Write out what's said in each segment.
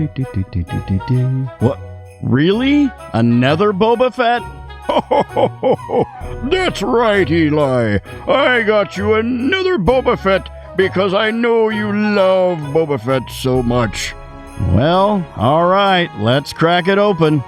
What? Really? Another Boba Fett? That's right, Eli. I got you another Boba Fett because I know you love Boba Fett so much. Well, all right. Let's crack it open.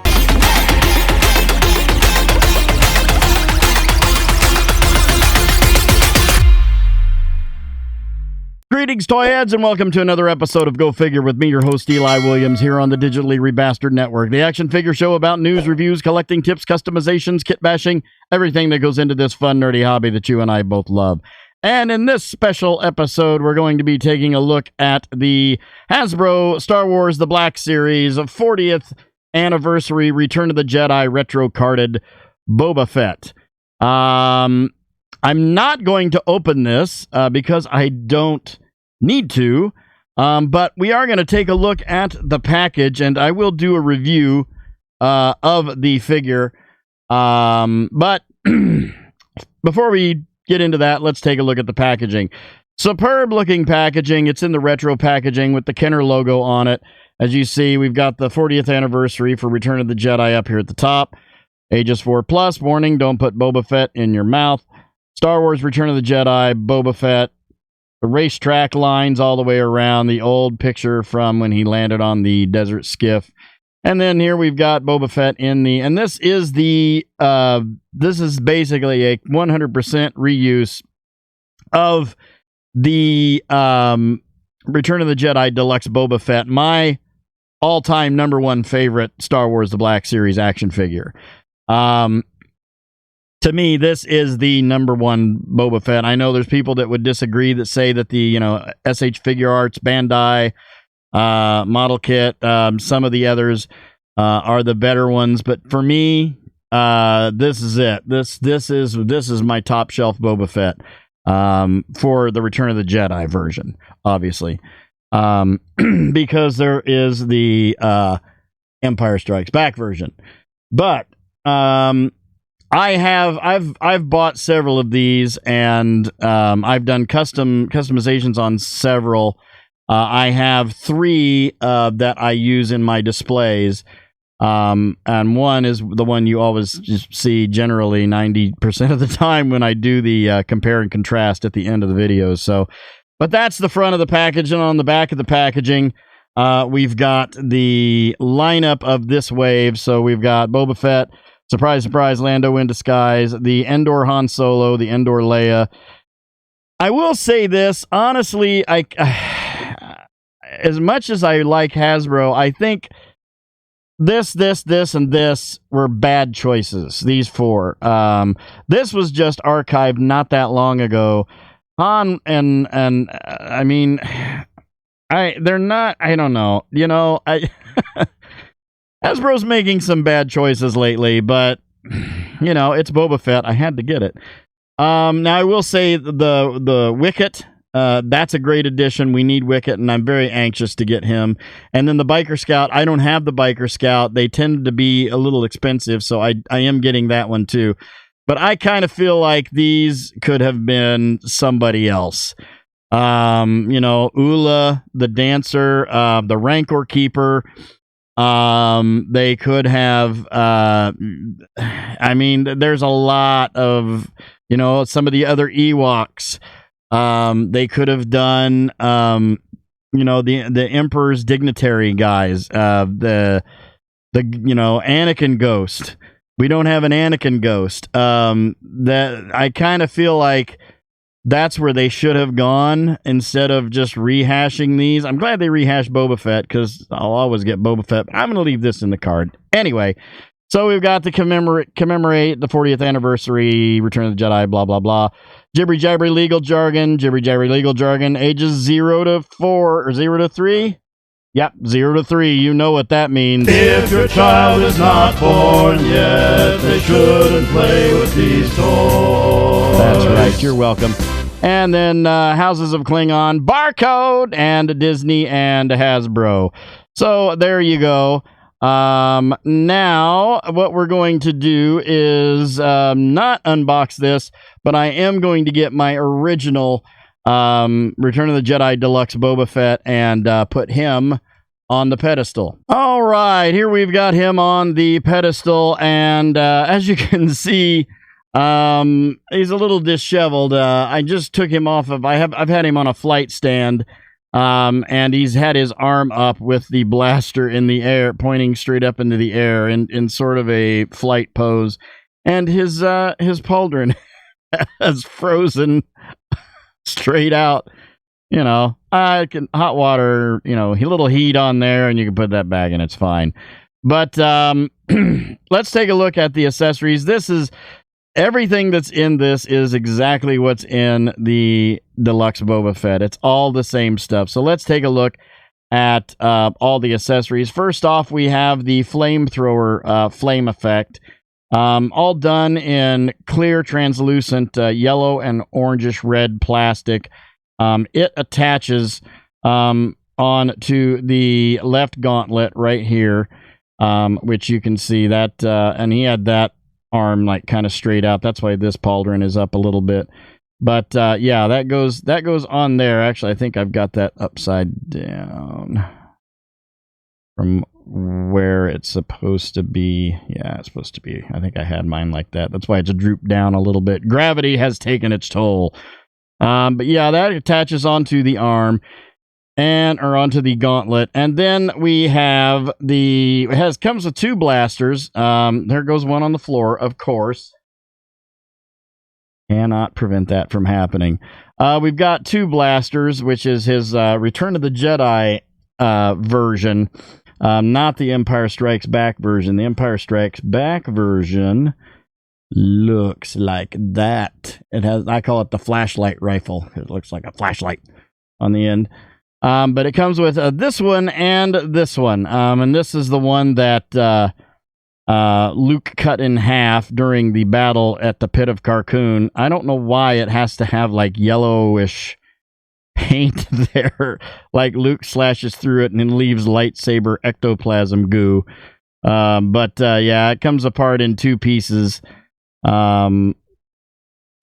Greetings, toy heads, and welcome to another episode of Go Figure with me, your host, Eli Williams, here on the Digitally Rebastard Network, the action figure show about news, reviews, collecting tips, customizations, kit bashing, everything that goes into this fun, nerdy hobby that you and I both love. And in this special episode, we're going to be taking a look at the Hasbro Star Wars The Black Series 40th Anniversary Return of the Jedi retro-carded Boba Fett. I'm not going to open this because I don't need to, but we are going to take a look at the package, and I will do a review of the figure. But before we get into that, let's take a look at the packaging. Superb looking packaging. It's in the retro packaging with the Kenner logo on it. As you see, we've got the 40th anniversary for Return of the Jedi up here at the top. Ages 4+, warning, don't put Boba Fett in your mouth. Star Wars Return of the Jedi, Boba Fett, the racetrack lines all the way around, the old picture from when he landed on the desert skiff. And then here we've got Boba Fett in the, and this is the, this is basically a 100% reuse of the Return of the Jedi Deluxe Boba Fett, my all-time #1 favorite Star Wars The Black Series action figure. To me, this is the #1 Boba Fett. I know there's people that would disagree that say that the, SH Figure Arts, Bandai, Model Kit, some of the others are the better ones. But for me, this is it. This is my top shelf Boba Fett for the Return of the Jedi version, obviously, because there is the Empire Strikes Back version. But I've bought several of these, and I've done customizations on several. I have 3 that I use in my displays, and one is the one you always just see generally 90% of the time when I do the compare and contrast at the end of the videos. So, but that's the front of the package, and on the back of the packaging, we've got the lineup of this wave. So we've got Boba Fett. Surprise, surprise, Lando in disguise, the Endor Han Solo, the Endor Leia. I will say this, honestly, as much as I like Hasbro, I think this, and this were bad choices, these 4. This was just archived not that long ago. Han and I mean, they're not, I don't know, Hasbro's making some bad choices lately, but, it's Boba Fett. I had to get it. Now, I will say the Wicket, that's a great addition. We need Wicket, and I'm very anxious to get him. And then the Biker Scout, I don't have the Biker Scout. They tend to be a little expensive, so I am getting that one too. But I kind of feel like these could have been somebody else. Ula, the Dancer, the Rancor Keeper. They could have, there's a lot of, some of the other Ewoks. They could have done, the Emperor's Dignitary guys, the Anakin Ghost. We don't have an Anakin Ghost. That I kind of feel like that's where they should have gone instead of just rehashing these. I'm glad they rehashed Boba Fett because I'll always get Boba Fett. But I'm going to leave this in the card. Anyway, so we've got to commemorate the 40th anniversary, Return of the Jedi, blah, blah, blah. Jibbery-jabbery legal jargon, ages 0 to 4 or 0 to 3. Yep, 0 to 3. You know what that means. If your child is not born yet, they shouldn't play with these toys. That's right. You're welcome. And then Houses of Klingon, Barcode, and Disney and Hasbro. So there you go. Now, what we're going to do is not unbox this, but I am going to get my original Return of the Jedi Deluxe Boba Fett and put him on the pedestal. All right, here we've got him on the pedestal, and as you can see, he's a little disheveled. I just took him off of. I've had him on a flight stand, and he's had his arm up with the blaster in the air, pointing straight up into the air in sort of a flight pose, and his pauldron has frozen straight out. You know, I can hot water, you know, a little heat on there, and you can put that back and it's fine. But let's take a look at the accessories. This is everything that's in this is exactly what's in the deluxe Boba Fett. It's all the same stuff. So let's take a look at all the accessories. First off, we have the flamethrower flame effect, all done in clear, translucent yellow and orangish red plastic. It attaches onto the left gauntlet right here, which you can see that, and he had that arm like kind of straight out. That's why this pauldron is up a little bit. But yeah, that goes on there. Actually, I think I've got that upside down from where it's supposed to be. Yeah, it's supposed to be. I think I had mine like that. That's why it's drooped down a little bit. Gravity has taken its toll. But yeah, that attaches onto the arm or onto the gauntlet. And then we have comes with two blasters. There goes one on the floor, of course. Cannot prevent that from happening. We've got two blasters, which is his Return of the Jedi version, not the Empire Strikes Back version. The Empire Strikes Back version looks like that. It has, I call it the flashlight rifle. It looks like a flashlight on the end. But it comes with this one and this one. And this is the one that Luke cut in half during the battle at the Pit of Carkoon. I don't know why it has to have like yellowish paint there. Like Luke slashes through it and then leaves lightsaber ectoplasm goo. But yeah, it comes apart in two pieces.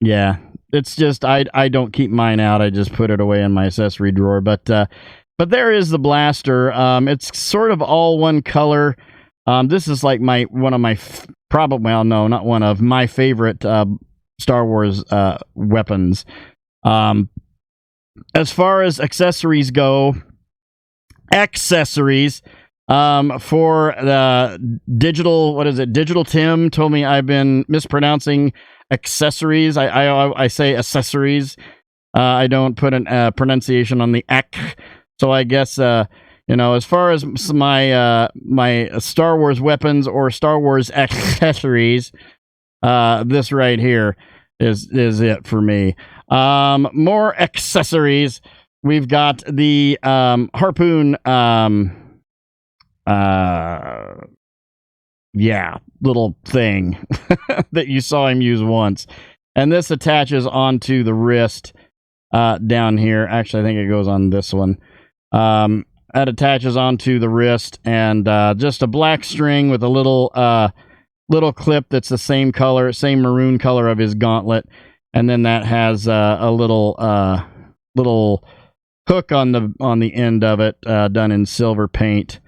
Yeah, it's just I don't keep mine out. I just put it away in my accessory drawer. But there is the blaster. It's sort of all one color. This is like my favorite Star Wars weapons. As far as accessories go, for the Digital Tim told me I've been mispronouncing accessories. I say accessories. I don't put a pronunciation on the ek. So I guess as far as my Star Wars weapons or Star Wars accessories, this right here is it for me. More accessories. We've got the harpoon. Little thing that you saw him use once, and this attaches onto the wrist down here. Actually, I think it goes on this one. That attaches onto the wrist, and just a black string with a little clip that's the same maroon color of his gauntlet, and then that has a little hook on the end of it, done in silver paint.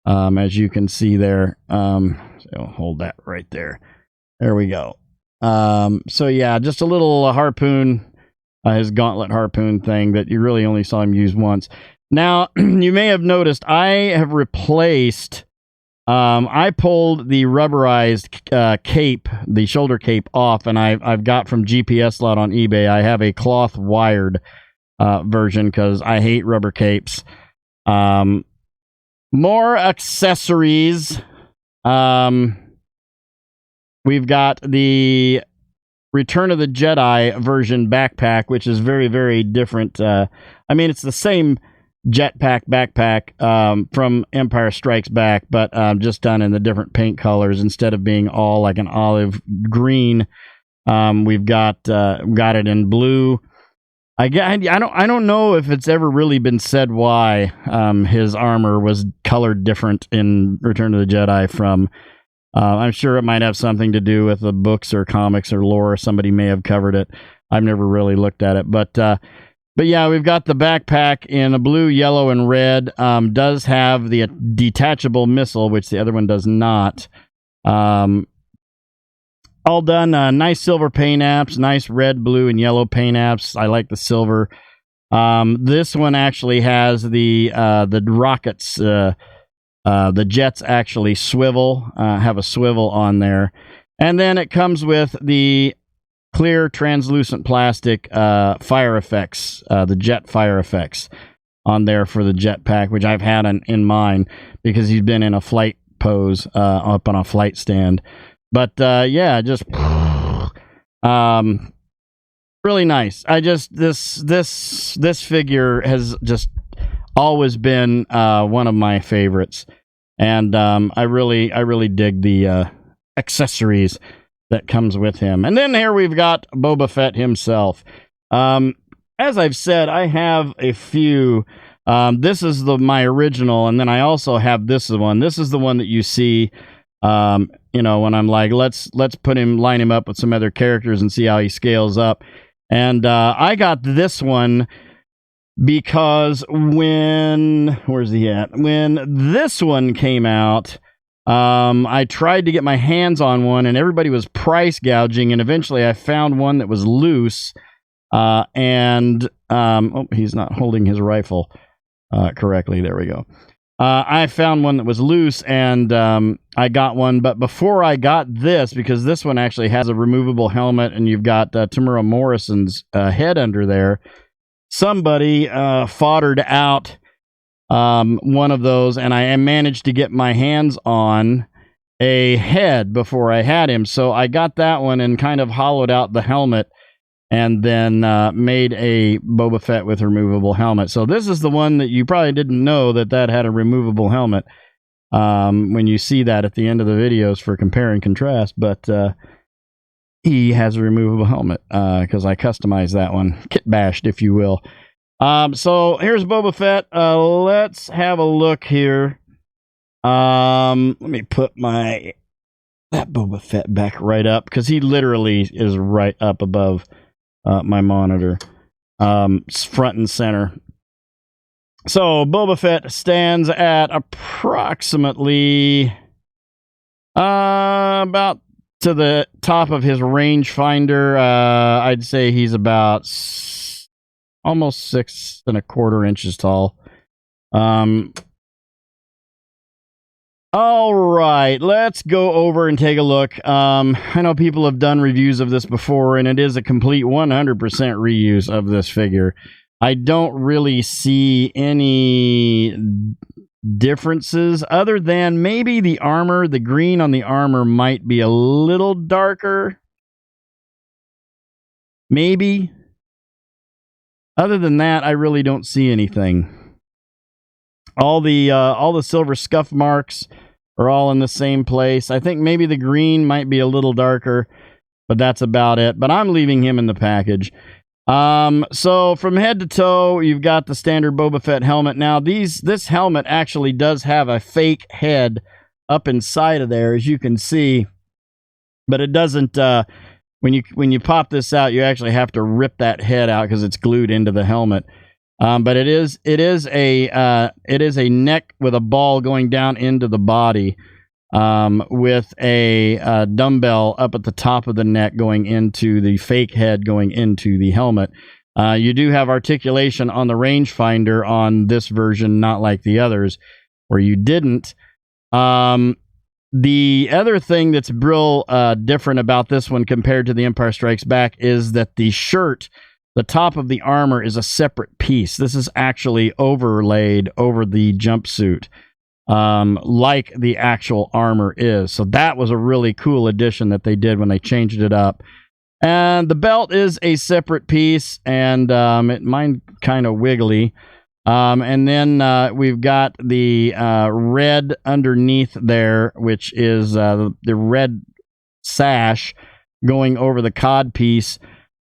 As you can see there. So hold that right there. There we go. So yeah, just a little harpoon, his gauntlet harpoon thing that you really only saw him use once. Now, you may have noticed I have replaced, I pulled the rubberized cape, the shoulder cape off, and I've got from GPS Lot on eBay. I have a cloth wired version because I hate rubber capes. More accessories. We've got the Return of the Jedi version backpack, which is very, very different. It's the same jetpack backpack from Empire Strikes Back, but just done in the different paint colors. Instead of being all like an olive green, we've got it in blue. I don't know if it's ever really been said why his armor was colored different in Return of the Jedi from. I'm sure it might have something to do with the books or comics or lore. Somebody may have covered it. I've never really looked at it, but But yeah, we've got the backpack in a blue, yellow, and red. Does have the detachable missile, which the other one does not. All done. Nice silver paint apps. Nice red, blue, and yellow paint apps. I like the silver. This one actually has the rockets. The jets actually swivel. Have a swivel on there, and then it comes with the clear translucent plastic fire effects, the jet fire effects on there for the jetpack, which I've had in mine because he's been in a flight pose up on a flight stand. But yeah, just really nice. I just this figure has just always been one of my favorites, and I really dig the accessories that comes with him. And then here we've got Boba Fett himself. As I've said, I have a few. This is my original, and then I also have this one. This is the one that you see, when I'm like, let's line him up with some other characters and see how he scales up. And I got this one because where's he at? When this one came out, I tried to get my hands on one, and everybody was price gouging, and eventually I found one that was loose, and he's not holding his rifle correctly. There we go. I found one that was loose, and I got one, but before I got this, because this one actually has a removable helmet, and you've got Tamura Morrison's head under there, somebody foddered out one of those, and I managed to get my hands on a head before I had him. So I got that one and kind of hollowed out the helmet, and then made a Boba Fett with removable helmet. So this is the one that you probably didn't know that had a removable helmet when you see that at the end of the videos for compare and contrast. But he has a removable helmet because I customized that one, kit bashed, if you will. So here's Boba Fett. Let's have a look here. Let me put that Boba Fett back right up, because he literally is right up above my monitor, front and center. So Boba Fett stands at approximately about to the top of his rangefinder. I'd say he's about almost 6¼ inches tall. All right, let's go over and take a look. I know people have done reviews of this before, and it is a complete 100% reuse of this figure. I don't really see any differences other than maybe the armor. The green on the armor might be a little darker. Maybe. Other than that, I really don't see anything. All the silver scuff marks are all in the same place. I think maybe the green might be a little darker, but that's about it. But I'm leaving him in the package. So from head to toe, you've got the standard Boba Fett helmet. Now, this helmet actually does have a fake head up inside of there, as you can see, but it doesn't. When you pop this out, you actually have to rip that head out because it's glued into the helmet. But it is a neck with a ball going down into the body, with a dumbbell up at the top of the neck going into the fake head going into the helmet. You do have articulation on the rangefinder on this version, not like the others where you didn't. The other thing that's real different about this one compared to the Empire Strikes Back is that the shirt, the top of the armor, is a separate piece. This is actually overlaid over the jumpsuit, like the actual armor is. So that was a really cool addition that they did when they changed it up. And the belt is a separate piece, and mine kind of wiggly. And then we've got the red underneath there, which is the red sash going over the cod piece,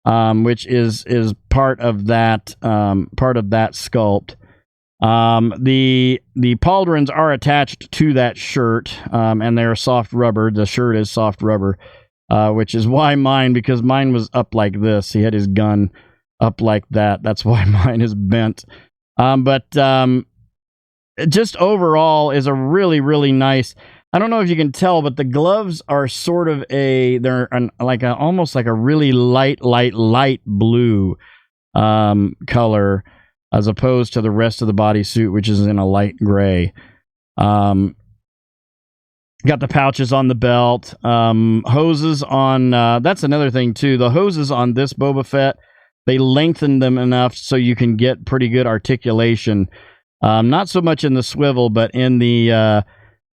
which is part of that sculpt. The pauldrons are attached to that shirt, and they're soft rubber. The shirt is soft rubber, which is why because mine was up like this. He had his gun up like that. That's why mine is bent. But just overall is a really, really nice. I don't know if you can tell, but the gloves are sort of almost like a really light blue color, as opposed to the rest of the bodysuit, which is in a light gray. Got the pouches on the belt, hoses on. That's another thing too. The hoses on this Boba Fett, they lengthen them enough so you can get pretty good articulation. Not so much in the swivel, but in the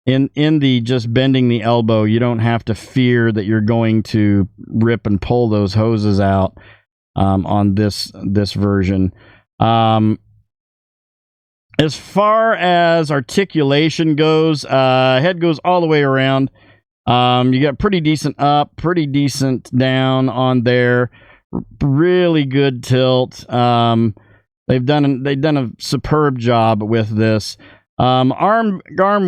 in the just bending the elbow. You don't have to fear that you're going to rip and pull those hoses out on this version. As far as articulation goes, head goes all the way around. You got pretty decent up, pretty decent down on there. Really good tilt. They've done a superb job with this. Arm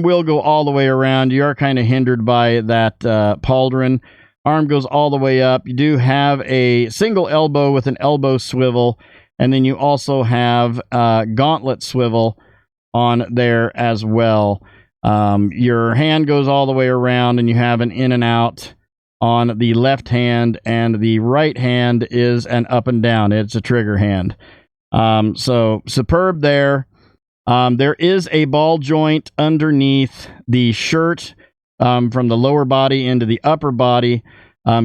will go all the way around. You are kind of hindered by that pauldron. Arm goes all the way up. You do have a single elbow with an elbow swivel, and then you also have gauntlet swivel on there as well. Your hand goes all the way around, and you have an in and out on the left hand, and the right hand is an up and down. It's a trigger hand. So superb there. There is a ball joint underneath the shirt from the lower body into the upper body,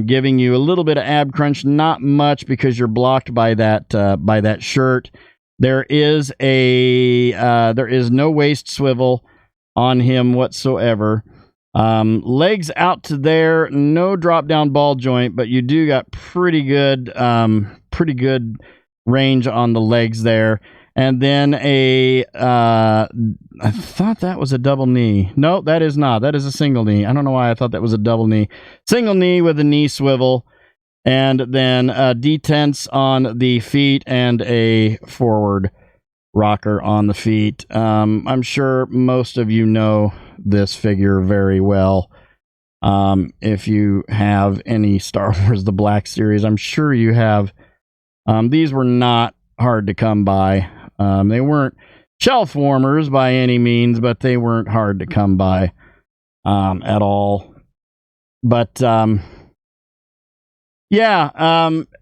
giving you a little bit of ab crunch, not much because you're blocked by that shirt. There is no waist swivel on him whatsoever. Legs out to there, no drop down ball joint, but you do got pretty good range on the legs there. And then I thought that was a double knee. No, that is not. That is a single knee. I don't know why I thought that was a double knee. Single knee with a knee swivel. And then detents on the feet and a forward rocker on the feet. I'm sure most of you know this figure very well. If you have any Star Wars The Black Series, I'm sure you have. These were not hard to come by. They weren't shelf warmers by any means, but they weren't hard to come by at all. But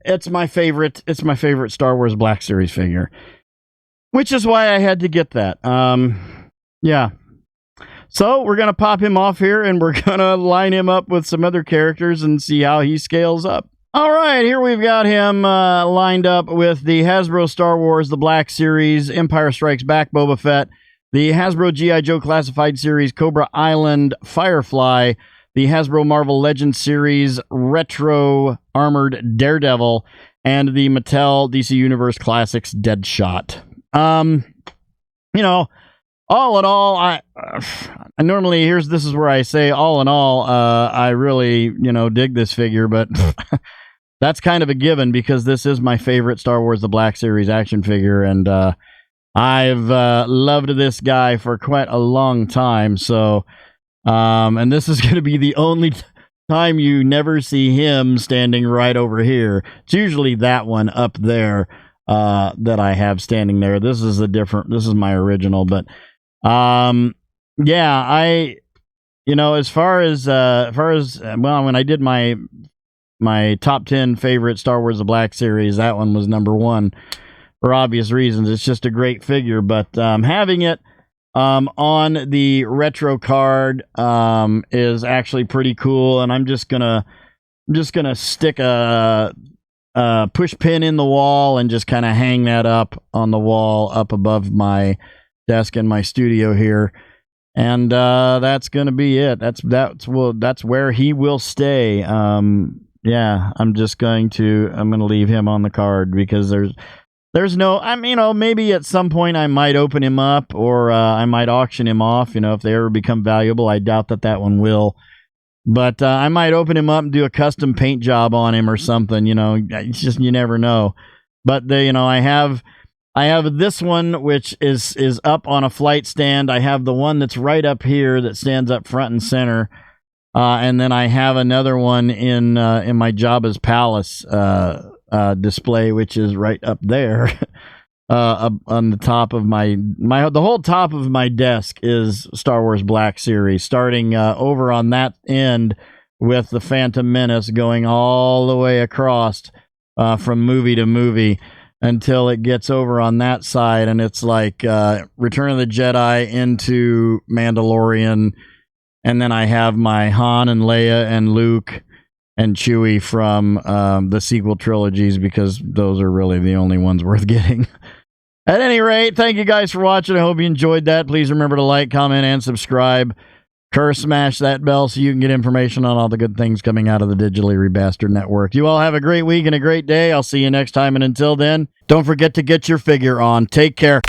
it's my favorite. It's my favorite Star Wars Black Series figure, which is why I had to get that. Yeah. So we're gonna pop him off here, and we're gonna line him up with some other characters and see how he scales up. All right, here we've got him lined up with the Hasbro Star Wars The Black Series, Empire Strikes Back Boba Fett, the Hasbro G.I. Joe Classified Series, Cobra Island Firefly, the Hasbro Marvel Legends Series, Retro Armored Daredevil, and the Mattel DC Universe Classics Deadshot. All in all, I normally, this is where I say all in all, I really, dig this figure, but that's kind of a given because this is my favorite Star Wars The Black Series action figure, and I've loved this guy for quite a long time. So, and this is going to be the only time you never see him standing right over here. It's usually that one up there that I have standing there. This is my original, but as far as when I did my top 10 favorite Star Wars The Black Series, that one was number one for obvious reasons. It's just a great figure, but having it on the retro card is actually pretty cool, and I'm just gonna stick a push pin in the wall and just kind of hang that up on the wall up above my desk in my studio here, and that's gonna be it. That's where he will stay. I'm gonna leave him on the card because there's no, maybe at some point I might open him up, or I might auction him off, if they ever become valuable. I doubt that one will, but I might open him up and do a custom paint job on him or something. It's just, you never know. But I have this one, which is up on a flight stand. I have the one that's right up here that stands up front and center. And then I have another one in my Jabba's palace display, which is right up there. Up on the top of the whole top of my desk is Star Wars Black Series, starting over on that end with the Phantom Menace, going all the way across from movie to movie until it gets over on that side, and it's like Return of the Jedi into Mandalorian, and then I have my Han and Leia and Luke and Chewie from the sequel trilogies, because those are really the only ones worth getting. At any rate, thank you guys for watching. I hope you enjoyed that. Please remember to like, comment, and subscribe. Smash that bell so you can get information on all the good things coming out of the Digitally Rebastard Network. You all have a great week and a great day. I'll see you next time, and until then, don't forget to get your figure on. Take care.